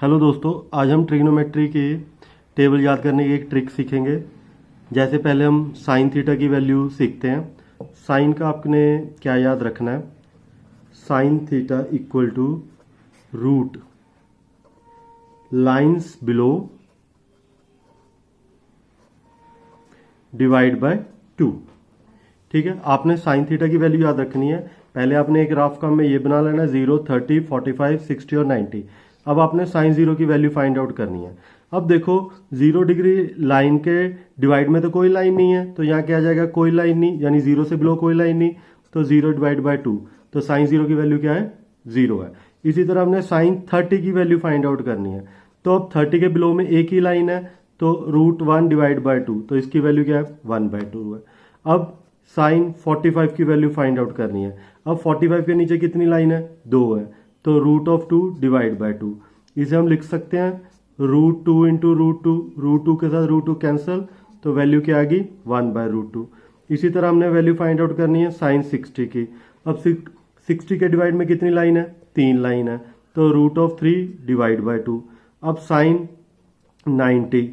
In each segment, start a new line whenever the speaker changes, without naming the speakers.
Hello दोस्तों, आज हम ट्रिग्नोमेट्री के टेबल याद करने की एक ट्रिक सीखेंगे। जैसे पहले हम साइन थीटा की वैल्यू सीखते हैं। साइन का आपने क्या याद रखना है, sine theta equal to root lines below divide by 2। ठीक है, आपने साइन थीटा की वैल्यू याद रखनी है। पहले आपने एक ग्राफ का में ये बना लेना है 0, 30, 45, 60 और 90। अब आपने साइन जीरो की वैल्यू फाइंड आउट करनी है। अब देखो 0 डिग्री लाइन के डिवाइड में तो कोई लाइन नहीं है, तो यहाँ क्या आ जाएगा, कोई लाइन नहीं, यानी 0 से बिलो कोई लाइन नहीं, तो 0 डिवाइड बाय 2, तो साइन जीरो की वैल्यू क्या है, 0 है। इसी तरह हमने साइन 30 की वैल्यू फाइंड आउट करनी है। तो अब 30 के बिलो में एक ही लाइन है, तो √1 डिवाइड बाय 2, तो इसकी वैल्यू क्या है, 1/2 है। अब साइन 45 की वैल्यू फाइंड आउट करनी है। अब 45 के नीचे कितनी लाइन है, 2 है, तो √2 डिवाइड बाय 2। इसे हम लिख सकते हैं √2 इंटू √2, √2 के साथ √2 कैंसिल, तो वैल्यू क्या आ गई, 1/√2। इसी तरह हमने वैल्यू फाइंड आउट करनी है साइन 60 की। अब 60 के डिवाइड में कितनी लाइन है, 3 लाइन है, तो √3 डिवाइड बाय 2। अब साइन 90,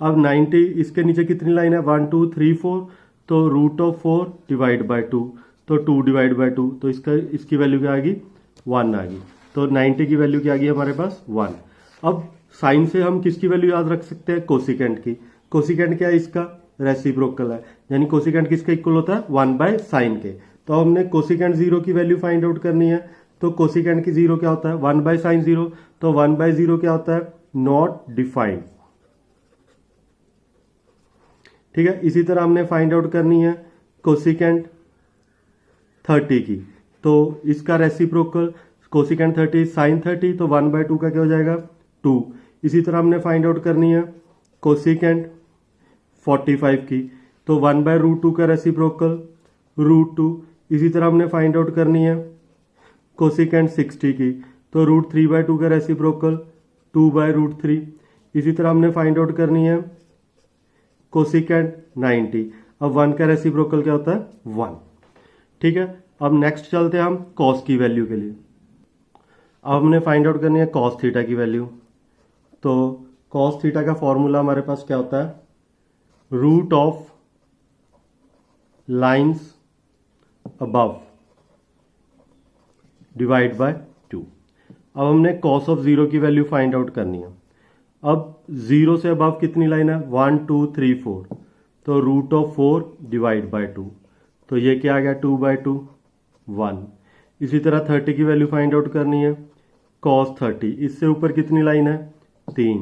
अब 90 इसके नीचे कितनी लाइन है, 1, 2, 3, 4, तो √4 डिवाइड बाय 2, तो 2 डिवाइड बाय 2, तो इसकी वैल्यू क्या आ गई, 1 आ गई। तो 90 की वैल्यू क्या आ गई हमारे पास, 1। अब साइन से हम किसकी वैल्यू याद रख सकते हैं, कोसिकेंट की। कोसिकेंट क्या है, इसका रेसिप्रोकल है, यानी कोसिकेंट किसके इक्वल होता है, 1/sin के। तो हमने कोसिकेंट 0 की वैल्यू फाइंड आउट करनी है। तो कोसिकेंट की 0 क्या होता है, 1/sin 0, तो 1/0 क्या होता है, नॉट डिफाइंड। ठीक है, इसी तरह हमने फाइंड आउट करनी है कोसिकेंट 30 की। तो इसका रेसिप्रोकल कोसिकेंट 30 साइन 30, तो 1/2 का क्या हो जाएगा, 2। इसी तरह हमने फाइंड आउट करनी है कोसिकेंट 45 की। तो 1/√2 का रेसिप्रोकल √2। इसी तरह हमने फाइंड आउट करनी है कोसिकेंट 60 की। तो √3/2 का रेसिप्रोकल 2/√3। इसी तरह हमने फाइंड आउट करनी है कोसिकेंट 90। अब 1 का रेसिप्रोकल क्या होता है, 1। ठीक है, अब नेक्स्ट चलते हैं हम कॉस की वैल्यू के लिए। अब हमने फाइंड आउट करनी है कॉस थीटा की वैल्यू। तो कॉस थीटा का फॉर्मूला हमारे पास क्या होता है, root of lines above divide by 2। अब हमने कॉस ऑफ 0 की वैल्यू फाइंड आउट करनी है। अब 0 से अबव कितनी लाइन है, 1, 2, 3, 4, तो √4 डिवाइड बाय 2, तो ये क्या आ गया, 2/2, 1। इसी तरह 30 की वैल्यू फाइंड आउट करनी है कॉस 30, इससे ऊपर कितनी लाइन है, 3,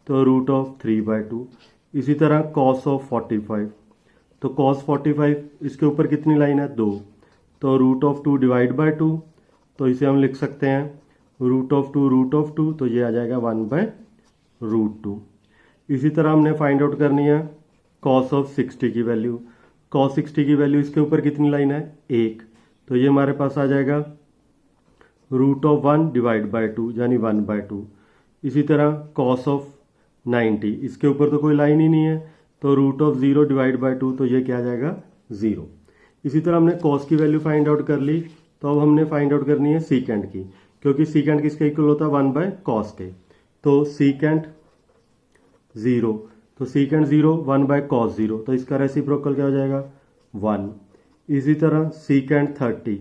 तो √3/2। इसी तरह कॉस ऑफ 45, तो कॉस 45 इसके ऊपर कितनी लाइन है, 2, तो √2 डिवाइड बाय 2, तो इसे हम लिख सकते हैं √2, तो ये आ जाएगा 1/√2। इसी तरह हमने फाइंड आउट करनी है कॉस ऑफ 60 की वैल्यू। कॉस 60 की वैल्यू इसके ऊपर कितनी लाइन है, 1, तो ये हमारे पास आ जाएगा √1 डिवाइड बाय 2, यानी 1/2। इसी तरह कॉस ऑफ 90, इसके ऊपर तो कोई लाइन ही नहीं है, तो √0 डिवाइड बाय 2, तो ये क्या आ जाएगा, 0। इसी तरह हमने कॉस की वैल्यू फाइंड आउट कर ली। तो अब हमने फाइंड आउट करनी है सीकेंट की, क्योंकि सीकेंट किसके इक्वल होता है, 1/cos के। तो सीकेंट 0, तो सीकेंट 0 1/cos 0, तो इसका रेसिप्रोकल क्या हो जाएगा, 1। इसी तरह सीकेंट 30,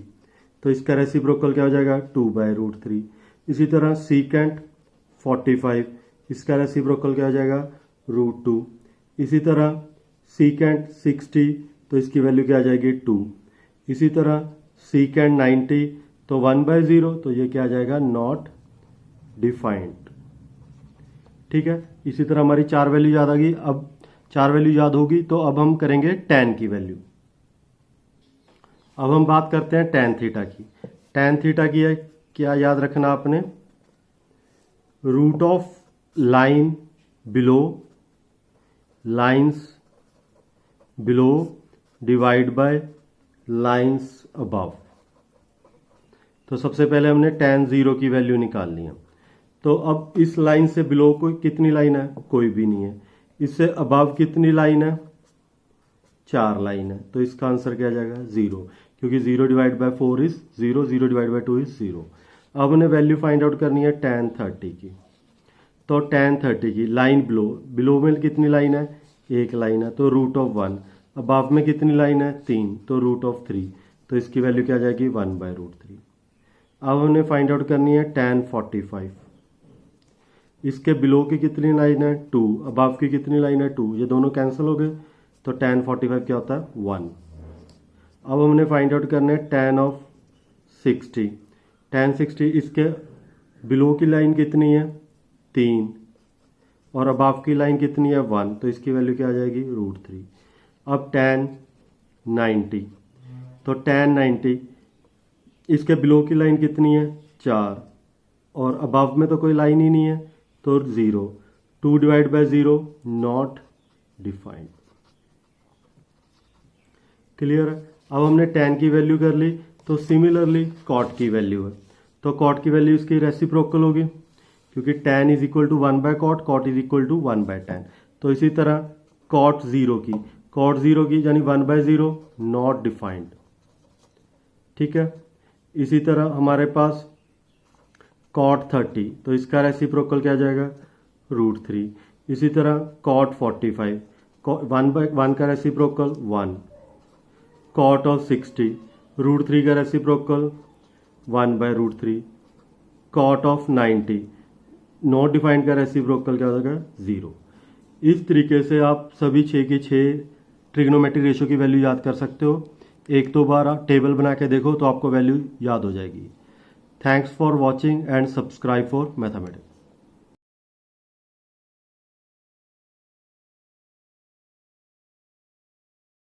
तो इसका रेसिप्रोकल क्या हो जाएगा, 2/√3। इसी तरह सीकेंट 45, इसका रेसिप्रोकल क्या हो जाएगा, √2। इसी तरह सीकेंट 60, तो इसकी वैल्यू क्या आ जाएगी, 2। इसी तरह सीकेंट 90, तो 1/0, तो ये क्या आ जाएगा, नॉट डिफाइंड। ठीक है, इसी तरह हमारी 4 वैल्यू याद आ गई। अब 4 वैल्यू याद होगी, तो अब हम करेंगे tan की वैल्यू। अब हम बात करते हैं tan थीटा की। tan थीटा की है क्या याद रखना आपने, root of line below lines below divide by lines above. तो सबसे पहले हमने tan 0 की वैल्यू निकालनी है। तो अब इस लाइन से बिलो कोई कितनी लाइन है, कोई भी नहीं है। इससे अबव कितनी लाइन है, 4 लाइन है, तो इसका आंसर क्या आ जाएगा, 0, क्योंकि 0 divide by 4 is 0, 0 divide by 2 is 0। अब हमने वैल्यू फाइंड आउट करनी है tan 30 की। तो tan 30 की लाइन बिलो में कितनी लाइन है, एक लाइन है, तो रूट ऑफ 1। अबाव में कितनी लाइन है, 3, तो रूट ऑफ 3, तो इसकी वैल्यू क्या आ जाएगी, 1/√3। अब हमने फाइंड आउट करनी है tan 45। इसके बिलो की कितनी लाइन है, 2, अबाव की कितनी लाइन है, 2, ये दोनों कैंसिल हो गए, तो tan 45 क्या होता है, 1। अब हमने फाइंड आउट करना है tan ऑफ 60। tan 60 इसके बिलो की लाइन कितनी है, 3, और अबाव की लाइन कितनी है, 1, तो इसकी वैल्यू क्या आ जाएगी, √3। अब tan 90, तो tan 90 इसके बिलो की लाइन कितनी है, 4, और अबाव में तो कोई लाइन ही नहीं है, तो 0। 2/0 नॉट डिफाइंड। क्लियर है। अब हमने tan की वैल्यू कर ली, तो सिमिलरली cot की वैल्यू है, तो cot की वैल्यू इसकी रेसिप्रोकल होगी, क्योंकि tan is equal to 1/cot, cot is equal to 1/tan। तो इसी तरह cot 0 की यानी 1/0 नॉट डिफाइंड। ठीक है। इसी तरह हमारे पास cot 30, तो इसका रेसिप्रोकल क्या आ जाएगा, √3। इसी तरह cot 45, 1/1 का रेसिप्रोकल 1। cot ऑफ 60, √3 का reciprocal 1/√3। cot of 90 not defined का रेसिप्रोकल क्या हो जाएगा, 0। इस तरीके से आप सभी 6 की 6 ट्रिग्नोमेट्रिक रेशियो की वैल्यू याद कर सकते हो। एक तो बार आप टेबल बना के देखो तो आपको वैल्यू याद हो जाएगी। Thanks for watching and subscribe for mathematics.